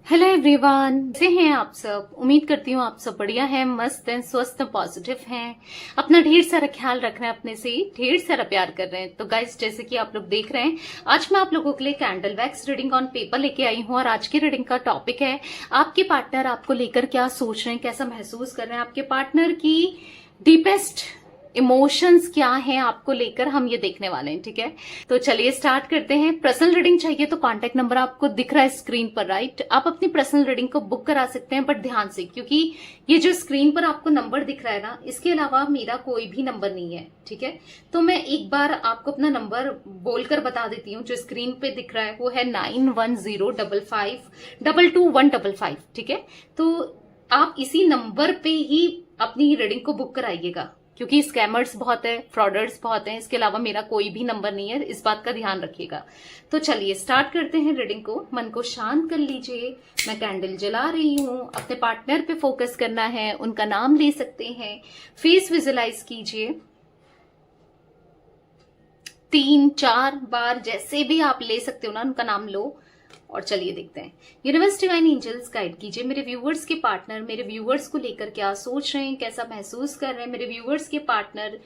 Hello everyone, कैसे हैं आप सब। उम्मीद करती हूँ आप सब बढ़िया हैं, मस्त हैं, स्वस्थ पॉजिटिव हैं, अपना ढेर सारा ख्याल रख रहे हैं, अपने से ढेर सारा प्यार कर रहे हैं। तो गाइस, जैसे कि आप लोग देख रहे हैं, आज मैं आप लोगों के लिए candle wax reading on paper लेके आई हूँ। और आज की रीडिंग का टॉपिक है आपके पार्टनर आपको लेकर क्या सोच रहे हैं, कैसा महसूस कर रहे हैं, आपके पार्टनर की डीपेस्ट इमोशंस क्या हैं आपको लेकर, हम ये देखने वाले हैं। ठीक है, तो चलिए स्टार्ट करते हैं। पर्सनल रीडिंग चाहिए तो कांटेक्ट नंबर आपको दिख रहा है स्क्रीन पर, राइट। आप अपनी पर्सनल रीडिंग को बुक करा सकते हैं, बट ध्यान से, क्योंकि ये जो स्क्रीन पर आपको नंबर दिख रहा है ना, इसके अलावा मेरा कोई भी नंबर नहीं है। ठीक है, तो मैं एक बार आपको अपना नंबर बोलकर बता देती हूँ। जो स्क्रीन पे दिख रहा है वो है 9105522155। ठीक है, तो आप इसी नंबर पे ही अपनी रीडिंग को बुक कराइएगा, क्योंकि स्कैमर्स बहुत है, फ्रॉडर्स बहुत हैं। इसके अलावा मेरा कोई भी नंबर नहीं है, इस बात का ध्यान रखिएगा। तो चलिए स्टार्ट करते हैं रीडिंग को। मन को शांत कर लीजिए। मैं कैंडल जला रही हूँ। अपने पार्टनर पे फोकस करना है, उनका नाम ले सकते हैं, फेस विजुलाइज कीजिए 3-4 बार, जैसे भी आप ले सकते हो ना, उनका नाम लो। और चलिए देखते हैं। यूनिवर्स डिवाइन एंजल्स गाइड कीजिए मेरे व्यूवर्स के पार्टनर मेरे व्यूवर्स को लेकर क्या सोच रहे हैं, कैसा महसूस कर रहे हैं। मेरे व्यूवर्स के पार्टनर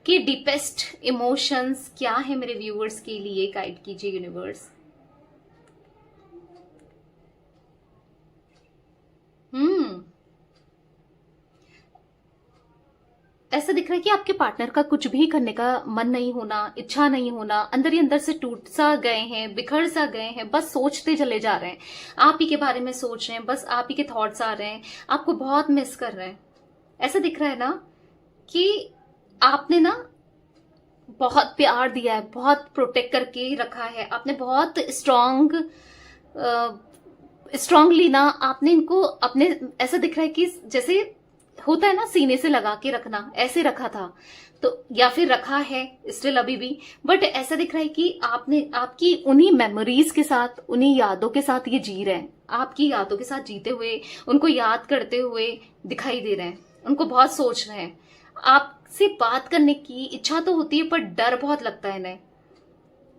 के डीपेस्ट इमोशंस क्या है मेरे व्यूवर्स के लिए, गाइड कीजिए यूनिवर्स। ऐसा दिख रहा है कि आपके पार्टनर का कुछ भी करने का मन नहीं होना, इच्छा नहीं होना, अंदर ही अंदर से टूट सा गए हैं, बिखर सा गए हैं, बस सोचते चले जा रहे हैं, आप ही के बारे में सोच रहे हैं, बस आप ही के थॉट्स आ रहे हैं, आपको बहुत मिस कर रहे हैं। ऐसा दिख रहा है ना कि आपने ना बहुत प्यार दिया है, बहुत प्रोटेक्ट करके रखा है, आपने बहुत स्ट्रांगली ना आपने इनको अपने, ऐसा दिख रहा है कि जैसे होता है ना सीने से लगा के रखना, ऐसे रखा था तो, या फिर रखा है स्टिल अभी भी। बट ऐसा दिख रहा है कि आपने आपकी उन्हीं मेमोरीज के साथ, उन्हीं यादों के साथ ये जी रहे हैं, आपकी यादों के साथ जीते हुए, उनको याद करते हुए दिखाई दे रहे हैं, उनको बहुत सोच रहे हैं। आपसे बात करने की इच्छा तो होती है, पर डर बहुत लगता है इन्हें,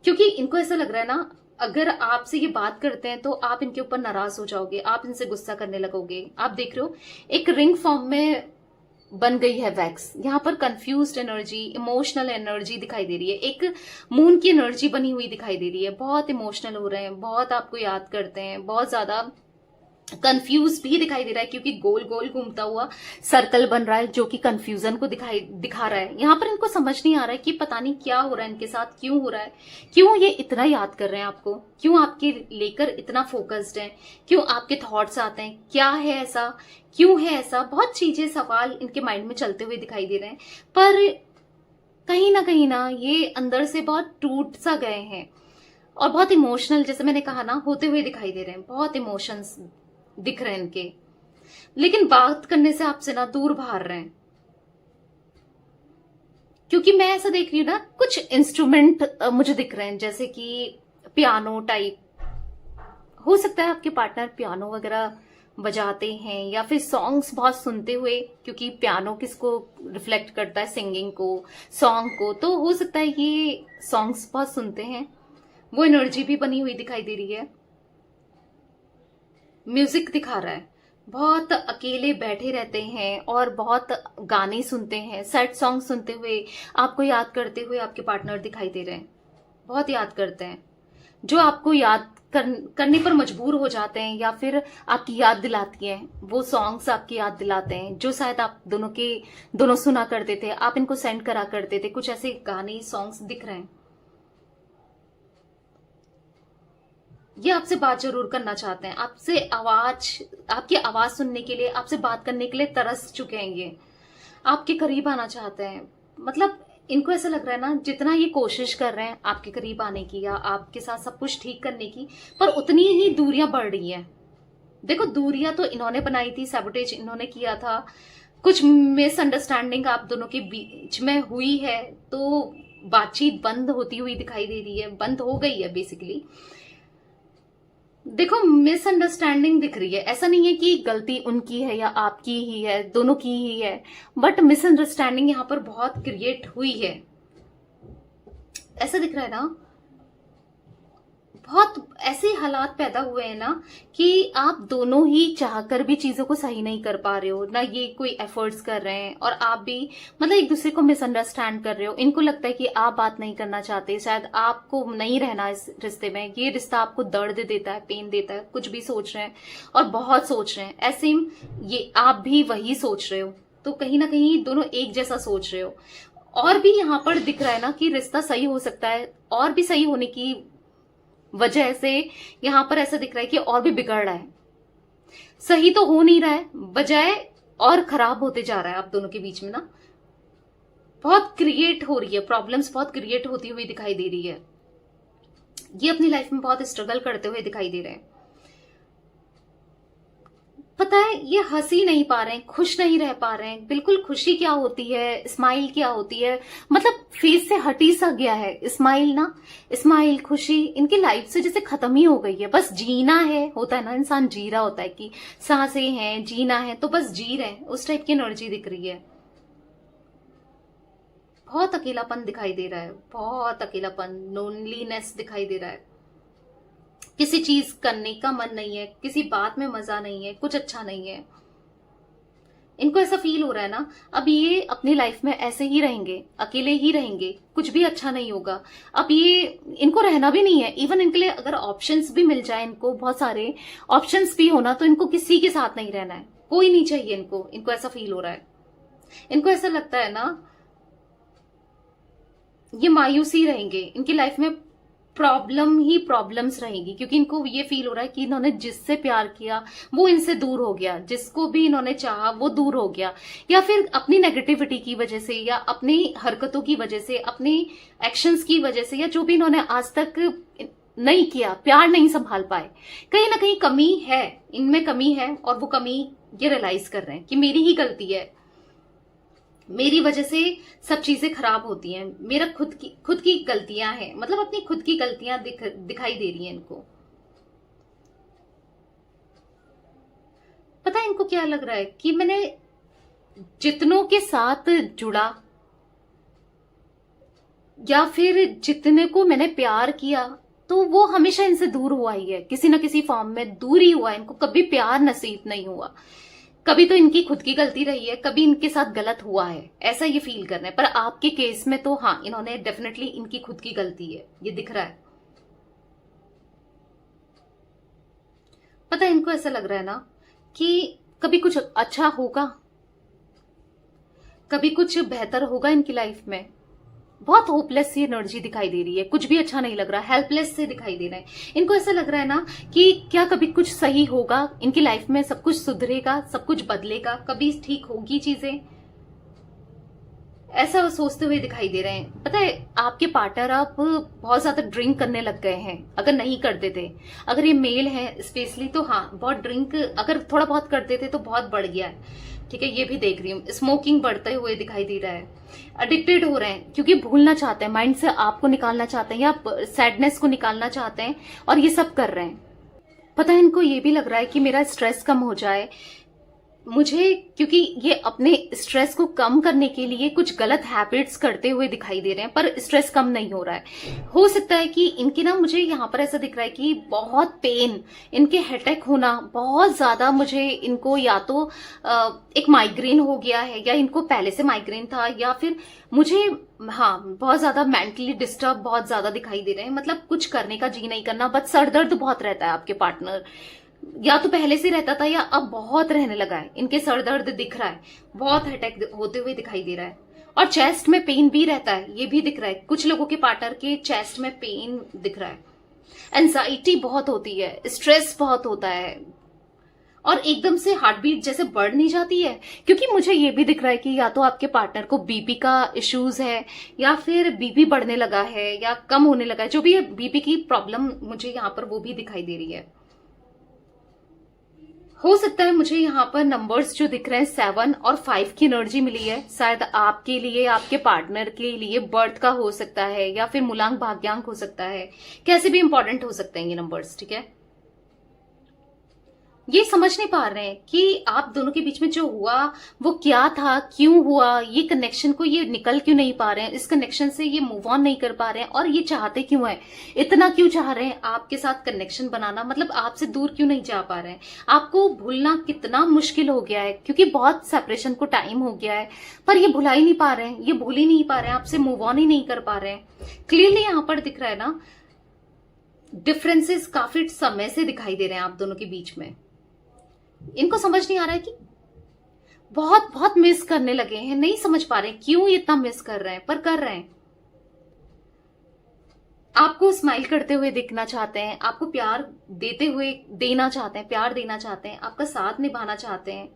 क्योंकि इनको ऐसा लग रहा है ना, अगर आपसे ये बात करते हैं तो आप इनके ऊपर नाराज हो जाओगे, आप इनसे गुस्सा करने लगोगे। आप देख रहे हो एक रिंग फॉर्म में बन गई है वैक्स। यहाँ पर कंफ्यूज्ड एनर्जी, इमोशनल एनर्जी दिखाई दे रही है, एक मून की एनर्जी बनी हुई दिखाई दे रही है। बहुत इमोशनल हो रहे हैं, बहुत आपको याद करते हैं, बहुत ज्यादा कंफ्यूज भी दिखाई दे रहा है, क्योंकि गोल गोल घूमता हुआ सर्कल बन रहा है, जो कि कंफ्यूजन को दिखा रहा है। यहाँ पर इनको समझ नहीं आ रहा है कि पता नहीं क्या हो रहा है इनके साथ, क्यों हो रहा है, क्यों ये इतना याद कर रहे हैं आपको, क्यों आपके लेकर इतना फोकस्ड हैं, क्यों आपके थॉट्स आते हैं, क्या है ऐसा, क्यों है ऐसा। बहुत चीजें, सवाल इनके माइंड में चलते हुए दिखाई दे रहे हैं, पर कहीं ना ये अंदर से बहुत टूट सा गए हैं और बहुत इमोशनल, जैसे मैंने कहा ना, होते हुए दिखाई दे रहे हैं। बहुत इमोशंस दिख रहे हैं इनके, लेकिन बात करने से आपसे ना दूर भाग रहे हैं। क्योंकि मैं ऐसा देख रही हूं ना, कुछ इंस्ट्रूमेंट मुझे दिख रहे हैं, जैसे कि पियानो टाइप। हो सकता है आपके पार्टनर पियानो वगैरह बजाते हैं, या फिर सॉन्ग्स बहुत सुनते हुए, क्योंकि पियानो किसको रिफ्लेक्ट करता है, सिंगिंग को, सॉन्ग को। तो हो सकता है ये सॉन्ग्स बहुत सुनते हैं, वो एनर्जी भी बनी हुई दिखाई दे रही है। म्यूजिक दिखा रहा है, बहुत अकेले बैठे रहते हैं और बहुत गाने सुनते हैं, सैड सॉन्ग सुनते हुए, आपको याद करते हुए आपके पार्टनर दिखाई दे रहे हैं। बहुत याद करते हैं, जो आपको याद करने पर मजबूर हो जाते हैं, या फिर आपकी याद दिलाती हैं वो सॉन्ग्स, आपकी याद दिलाते हैं जो शायद आप दोनों सुना करते थे, आप इनको सेंड करा करते थे। कुछ ऐसे गाने, सॉन्ग्स दिख रहे हैं। ये आपसे बात जरूर करना चाहते हैं, आपसे आपकी आवाज सुनने के लिए, आपसे बात करने के लिए तरस चुके हैं ये, आपके करीब आना चाहते हैं। मतलब इनको ऐसा लग रहा है ना, जितना ये कोशिश कर रहे हैं आपके करीब आने की, या आपके साथ सब कुछ ठीक करने की, पर उतनी ही दूरियां बढ़ रही हैं। देखो, दूरियां तो इन्होंने बनाई थी, सैबोटेज इन्होंने किया था, कुछ मिसअंडरस्टैंडिंग आप दोनों के बीच में हुई है, तो बातचीत बंद होती हुई दिखाई दे रही है, बंद हो गई है बेसिकली। देखो, मिसअंडरस्टैंडिंग दिख रही है, ऐसा नहीं है कि गलती उनकी है या आपकी ही है, दोनों की ही है, बट मिसअंडरस्टैंडिंग यहां पर बहुत क्रिएट हुई है। ऐसा दिख रहा है ना बहुत ऐसे हालात पैदा हुए हैं ना कि आप दोनों ही चाहकर भी चीजों को सही नहीं कर पा रहे हो ना, ये कोई एफर्ट्स कर रहे हैं और आप भी मतलब एक दूसरे को मिसअंडरस्टैंड कर रहे हो। इनको लगता है कि आप बात नहीं करना चाहते, शायद आपको नहीं रहना इस रिश्ते में, ये रिश्ता आपको दर्द देता है, पेन देता है, कुछ भी सोच रहे हैं और बहुत सोच रहे हैं। ऐसे ये आप भी वही सोच रहे हो, तो कहीं ना कहीं दोनों एक जैसा सोच रहे हो। और भी यहाँ पर दिख रहा है ना कि रिश्ता सही हो सकता है, और भी सही होने की वजह से यहां पर ऐसा दिख रहा है कि और भी बिगड़ रहा है, सही तो हो नहीं रहा है, बजाय और खराब होते जा रहा है। आप दोनों के बीच में ना बहुत क्रिएट हो रही है, प्रॉब्लम्स बहुत क्रिएट होती हुई दिखाई दे रही है। ये अपनी लाइफ में बहुत स्ट्रगल करते हुए दिखाई दे रहे हैं। पता है, ये हंसी नहीं पा रहे हैं, खुश नहीं रह पा रहे हैं। बिल्कुल खुशी क्या होती है, स्माइल क्या होती है, मतलब फेस से हट ही सा गया है स्माइल ना। स्माइल, खुशी इनकी लाइफ से जैसे खत्म ही हो गई है। बस जीना है, होता है ना, इंसान जी रहा होता है कि सांसें हैं, जीना है, तो बस जी रहे हैं, उस टाइप की एनर्जी दिख रही है। बहुत अकेलापन दिखाई दे रहा है, बहुत अकेलापन, लोनलीनेस दिखाई दे रहा है। किसी चीज करने का मन नहीं है, किसी बात में मजा नहीं है, कुछ अच्छा नहीं है। इनको ऐसा फील हो रहा है ना, अब ये अपनी लाइफ में ऐसे ही रहेंगे, अकेले ही रहेंगे, कुछ भी अच्छा नहीं होगा। अब ये इनको रहना भी नहीं है। इवन इनके लिए अगर ऑप्शंस भी मिल जाए, इनको बहुत सारे ऑप्शंस भी होना, तो इनको किसी के साथ नहीं रहना है, कोई नहीं चाहिए इनको। इनको ऐसा फील हो रहा है, इनको ऐसा लगता है ना ये मायूसी रहेंगे, इनकी लाइफ में प्रॉब्लम ही प्रॉब्लम्स रहेगी, क्योंकि इनको ये फील हो रहा है कि इन्होंने जिससे प्यार किया वो इनसे दूर हो गया, जिसको भी इन्होंने चाहा वो दूर हो गया, या फिर अपनी नेगेटिविटी की वजह से, या अपनी हरकतों की वजह से, अपनी एक्शंस की वजह से, या जो भी इन्होंने आज तक नहीं किया, प्यार नहीं संभाल पाए, कहीं ना कहीं कमी है, इनमें कमी है। और वो कमी ये रियलाइज कर रहे हैं कि मेरी ही गलती है, मेरी वजह से सब चीजें खराब होती हैं, मेरा खुद की गलतियां हैं, मतलब अपनी खुद की गलतियां दिखाई दे रही हैं इनको। पता है इनको क्या लग रहा है कि मैंने जितनों के साथ जुड़ा, या फिर जितने को मैंने प्यार किया, तो वो हमेशा इनसे दूर हुआ ही है, किसी ना किसी फॉर्म में दूर ही हुआ, इनको कभी प्यार नसीब नहीं हुआ। कभी तो इनकी खुद की गलती रही है, कभी इनके साथ गलत हुआ है, ऐसा ये फील कर रहे हैं। पर आपके केस में तो हाँ, इन्होंने डेफिनेटली इनकी खुद की गलती है, ये दिख रहा है। पता है इनको ऐसा लग रहा है ना कि कभी कुछ अच्छा होगा, कभी कुछ बेहतर होगा इनकी लाइफ में। बहुत होपलेस सी एनर्जी दिखाई दे रही है, कुछ भी अच्छा नहीं लग रहा, हेल्पलेस से दिखाई दे रहे हैं। इनको ऐसा लग रहा है ना कि क्या कभी कुछ सही होगा इनकी लाइफ में, सब कुछ सुधरेगा, सब कुछ बदलेगा, कभी ठीक होगी चीजें, ऐसा सोचते हुए दिखाई दे रहे हैं। पता है आपके पार्टनर अब बहुत ज्यादा ड्रिंक करने लग गए हैं, अगर नहीं करते थे, अगर ये मेल है स्पेशली, तो हाँ बहुत ड्रिंक अगर थोड़ा बहुत करते थे तो बहुत बढ़ गया है। ठीक है, ये भी देख रही हूँ, स्मोकिंग बढ़ते हुए दिखाई दे रहा है। एडिक्टेड हो रहे हैं क्योंकि भूलना चाहते हैं, माइंड से आपको निकालना चाहते हैं, या सैडनेस को निकालना चाहते हैं, और ये सब कर रहे हैं। पता है इनको ये भी लग रहा है कि मेरा स्ट्रेस कम हो जाए मुझे, क्योंकि ये अपने स्ट्रेस को कम करने के लिए कुछ गलत हैबिट्स करते हुए दिखाई दे रहे हैं, पर स्ट्रेस कम नहीं हो रहा है। हो सकता है कि इनके ना, मुझे यहाँ पर ऐसा दिख रहा है कि बहुत पेन, इनके हेडेक होना बहुत ज्यादा, मुझे इनको या तो एक माइग्रेन हो गया है, या इनको पहले से माइग्रेन था, या फिर मुझे हाँ बहुत ज्यादा मेंटली डिस्टर्ब बहुत ज्यादा दिखाई दे रहे हैं। मतलब कुछ करने का जी नहीं करना, बस सर दर्द बहुत रहता है आपके पार्टनर, या तो पहले से रहता था या अब बहुत रहने लगा है। इनके सर दर्द दिख रहा है, बहुत अटैक होते हुए दिखाई दे रहा है, और चेस्ट में पेन भी रहता है, ये भी दिख रहा है। कुछ लोगों के पार्टनर के चेस्ट में पेन दिख रहा है। एंजाइटी बहुत होती है, स्ट्रेस बहुत होता है, और एकदम से हार्ट बीट जैसे बढ़ नहीं जाती है। क्योंकि मुझे ये भी दिख रहा है कि या तो आपके पार्टनर को बीपी का इश्यूज है, या फिर बीपी बढ़ने लगा है या कम होने लगा है, जो भी है बीपी की प्रॉब्लम मुझे यहाँ पर वो भी दिखाई दे रही है। हो सकता है मुझे यहाँ पर नंबर्स जो दिख रहे हैं 7 और 5 की एनर्जी मिली है, शायद आपके लिए, आपके पार्टनर के लिए बर्थ का हो सकता है, या फिर मूलांक भाग्यांक हो सकता है, कैसे भी इंपॉर्टेंट हो सकते हैं ये नंबर्स। ठीक है, ये समझ नहीं पा रहे हैं कि आप दोनों के बीच में जो हुआ वो क्या था, क्यों हुआ, ये कनेक्शन को ये निकल क्यों नहीं पा रहे हैं, इस कनेक्शन से ये मूव ऑन नहीं कर पा रहे हैं, और ये चाहते क्यों है, इतना क्यों चाह रहे हैं आपके साथ कनेक्शन बनाना, मतलब आपसे दूर क्यों नहीं जा पा रहे हैं। आपको भूलना कितना मुश्किल हो गया है, क्योंकि बहुत सेपरेशन को टाइम हो गया है, पर ये भुला ही नहीं पा रहे हैं, ये भूल ही नहीं पा रहे हैं, आपसे मूव ऑन ही नहीं कर पा रहे हैं। क्लियरली यहां पर दिख रहा है ना, डिफरेंसेस काफी समय से दिखाई दे रहे हैं आप दोनों के बीच में। इनको समझ नहीं आ रहा है कि बहुत बहुत मिस करने लगे हैं, नहीं समझ पा रहे क्यों इतना मिस कर रहे हैं, पर कर रहे हैं। आपको स्माइल करते हुए दिखना चाहते हैं, आपको प्यार देते हुए देना चाहते हैं, प्यार देना चाहते हैं, आपका साथ निभाना चाहते हैं,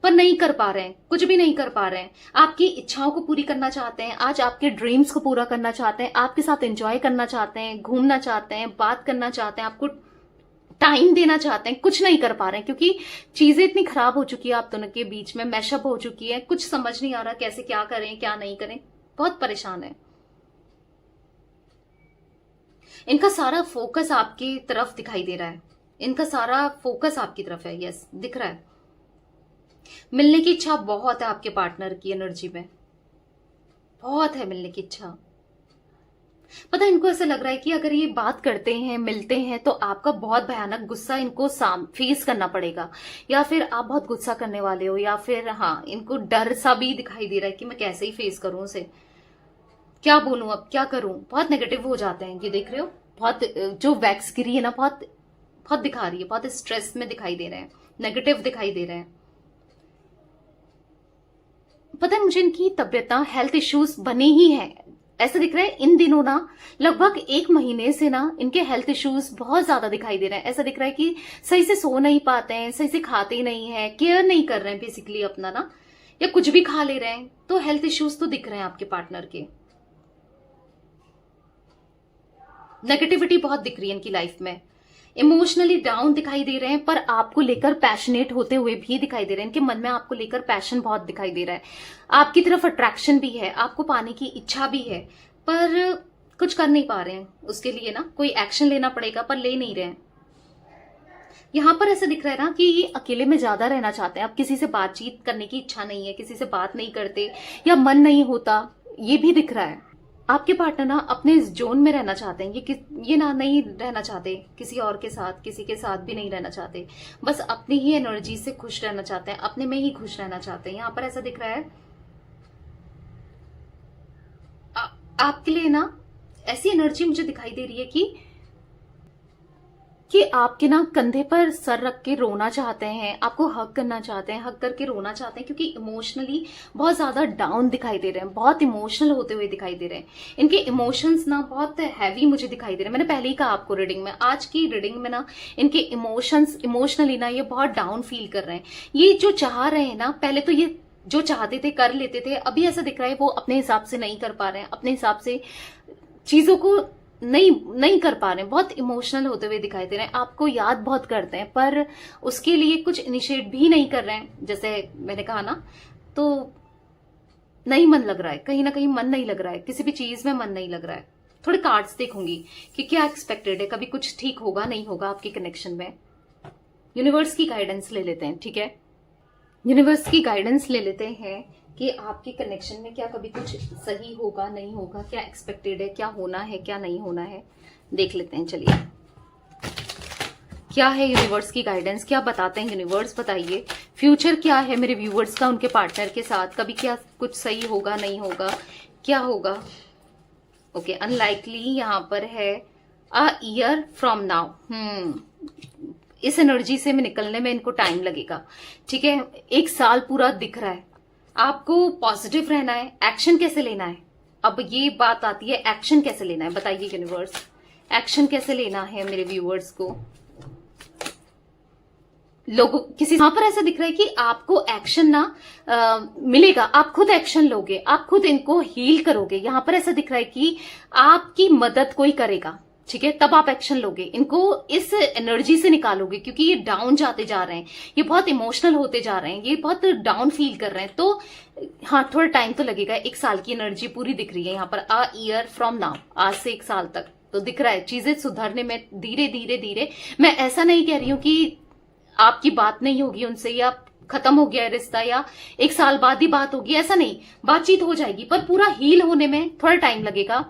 पर नहीं कर पा रहे हैं, कुछ भी नहीं कर पा रहे हैं। आपकी इच्छाओं को पूरी करना चाहते हैं, आज आपके ड्रीम्स को पूरा करना चाहते हैं, आपके साथ एंजॉय करना चाहते हैं, घूमना चाहते हैं, बात करना चाहते हैं, आपको टाइम देना चाहते हैं, कुछ नहीं कर पा रहे हैं, क्योंकि चीजें इतनी खराब हो चुकी है आप दोनों के बीच में, मैशअप हो चुकी है, कुछ समझ नहीं आ रहा कैसे क्या करें क्या नहीं करें, बहुत परेशान है। इनका सारा फोकस आपकी तरफ दिखाई दे रहा है, इनका सारा फोकस आपकी तरफ है, यस दिख रहा है। मिलने की इच्छा बहुत है आपके पार्टनर की एनर्जी में, बहुत है मिलने की इच्छा। पता है इनको ऐसा लग रहा है कि अगर ये बात करते हैं, मिलते हैं, तो आपका बहुत भयानक गुस्सा इनको फेस करना पड़ेगा, या फिर आप बहुत गुस्सा करने वाले हो, या फिर हाँ इनको डर सा भी दिखाई दे रहा है कि मैं कैसे ही फेस करूं उसे, क्या बोलूं अब क्या करूं, बहुत नेगेटिव हो जाते हैं। ये देख रहे हो बहुत जो वैक्स गिरी है ना, बहुत बहुत दिखा रही है, बहुत स्ट्रेस में दिखाई दे रहे हैं, नेगेटिव दिखाई दे रहे हैं। पता है मुझे इनकी तबियत ना हेल्थ इश्यूज बने ही हैं, ऐसा दिख रहा है इन दिनों ना, लगभग 1 महीने से ना इनके हेल्थ इश्यूज बहुत ज्यादा दिखाई दे रहे हैं। ऐसा दिख रहा है कि सही से सो नहीं पाते हैं, सही से खाते नहीं है, केयर नहीं कर रहे हैं बेसिकली अपना ना, या कुछ भी खा ले रहे हैं, तो हेल्थ इश्यूज तो दिख रहे हैं आपके पार्टनर के। नेगेटिविटी बहुत दिख रही है इनकी लाइफ में, इमोशनली डाउन दिखाई दे रहे हैं, पर आपको लेकर पैशनेट होते हुए भी दिखाई दे रहे हैं। इनके मन में आपको लेकर पैशन बहुत दिखाई दे रहा है, आपकी तरफ अट्रैक्शन भी है, आपको पाने की इच्छा भी है, पर कुछ कर नहीं पा रहे हैं उसके लिए ना, कोई एक्शन लेना पड़ेगा पर ले नहीं रहे हैं। यहां पर ऐसा दिख रहा है ना कि ये अकेले में ज्यादा रहना चाहते हैं, अब किसी से बातचीत करने की इच्छा नहीं है, किसी से बात नहीं करते या मन नहीं होता, ये भी दिख रहा है। आपके पार्टनर ना अपने जोन में रहना चाहते हैं, ये ना नहीं रहना चाहते किसी और के साथ, किसी के साथ भी नहीं रहना चाहते, बस अपनी ही एनर्जी से खुश रहना चाहते हैं, अपने में ही खुश रहना चाहते हैं। यहां पर ऐसा दिख रहा है आपके लिए ना, ऐसी एनर्जी मुझे दिखाई दे रही है कि आपके ना कंधे पर सर रख के रोना चाहते हैं, आपको हक करना चाहते हैं, हक करके रोना चाहते हैं, क्योंकि इमोशनली बहुत ज्यादा डाउन दिखाई दे रहे हैं, बहुत इमोशनल होते हुए दिखाई दे रहे हैं। इनके इमोशंस ना बहुत हैवी मुझे दिखाई दे रहे हैं। मैंने पहले ही कहा आपको रीडिंग में, आज की रीडिंग में ना इनके इमोशंस इमोशनली ना ये बहुत डाउन फील कर रहे हैं। ये जो चाह रहे हैं ना, पहले तो ये जो चाहते थे कर लेते थे, अभी ऐसा दिख रहा है वो अपने हिसाब से नहीं कर पा रहे हैं, अपने हिसाब से चीजों को नहीं कर पा रहे हैं, बहुत इमोशनल होते हुए दिखाई दे रहे हैं, आपको याद बहुत करते हैं, पर उसके लिए कुछ इनिशिएट भी नहीं कर रहे हैं। जैसे मैंने कहा ना, तो नहीं मन लग रहा है, कहीं ना कहीं मन नहीं लग रहा है, किसी भी चीज में मन नहीं लग रहा है। थोड़े कार्ड्स देखूंगी कि क्या एक्सपेक्टेड है, कभी कुछ ठीक होगा नहीं होगा आपके कनेक्शन में। यूनिवर्स की गाइडेंस ले लेते हैं, ठीक है, यूनिवर्स की गाइडेंस ले लेते हैं कि आपके कनेक्शन में क्या कभी कुछ सही होगा नहीं होगा, क्या एक्सपेक्टेड है, क्या होना है क्या नहीं होना है, देख लेते हैं। चलिए क्या है यूनिवर्स की गाइडेंस, क्या बताते हैं यूनिवर्स, बताइए फ्यूचर क्या है मेरे व्यूवर्स का उनके पार्टनर के साथ, कभी क्या कुछ सही होगा नहीं होगा, क्या होगा। ओके, अनलाइकली यहां पर है अ ईयर फ्रॉम नाउ। इस एनर्जी से में निकलने में इनको टाइम लगेगा, ठीक है। 1 साल पूरा दिख रहा है, आपको पॉजिटिव रहना है, एक्शन कैसे लेना है। अब ये बात आती है एक्शन कैसे लेना है, बताइए यूनिवर्स, एक्शन कैसे लेना है मेरे व्यूअर्स को। लोगों किसी यहां पर ऐसा दिख रहा है कि आपको एक्शन ना मिलेगा, आप खुद एक्शन लोगे, आप खुद इनको हील करोगे। यहां पर ऐसा दिख रहा है कि आपकी मदद कोई करेगा, ठीक है, तब आप एक्शन लोगे, इनको इस एनर्जी से निकालोगे, क्योंकि ये डाउन जाते जा रहे हैं, ये बहुत इमोशनल होते जा रहे हैं, ये बहुत डाउन फील कर रहे हैं। तो हाँ, थोड़ा टाइम तो लगेगा, 1 साल की एनर्जी पूरी दिख रही है यहाँ पर, अ ईयर फ्रॉम नाउ, आज से 1 साल तक तो दिख रहा है चीजें सुधरने में धीरे धीरे धीरे। मैं ऐसा नहीं कह रही हूं कि आपकी बात नहीं होगी उनसे, या खत्म हो गया है रिश्ता, या 1 साल बाद ही बात होगी, ऐसा नहीं, बातचीत हो जाएगी, पर पूरा हील होने में थोड़ा टाइम लगेगा।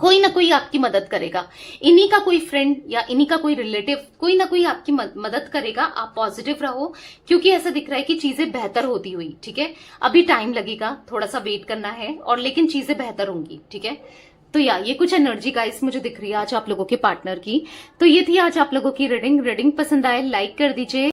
कोई ना कोई आपकी मदद करेगा, इन्हीं का कोई फ्रेंड या इन्हीं का कोई रिलेटिव, कोई ना कोई आपकी मदद करेगा। आप पॉजिटिव रहो, क्योंकि ऐसा दिख रहा है कि चीजें बेहतर होती हुई, ठीक है। अभी टाइम लगेगा, थोड़ा सा वेट करना है, और लेकिन चीजें बेहतर होंगी, ठीक है। तो ये कुछ एनर्जी गाइस मुझे दिख रही है आज आप लोगों के पार्टनर की। तो ये थी आज आप लोगों की रीडिंग। पसंद आए लाइक कर दीजिए।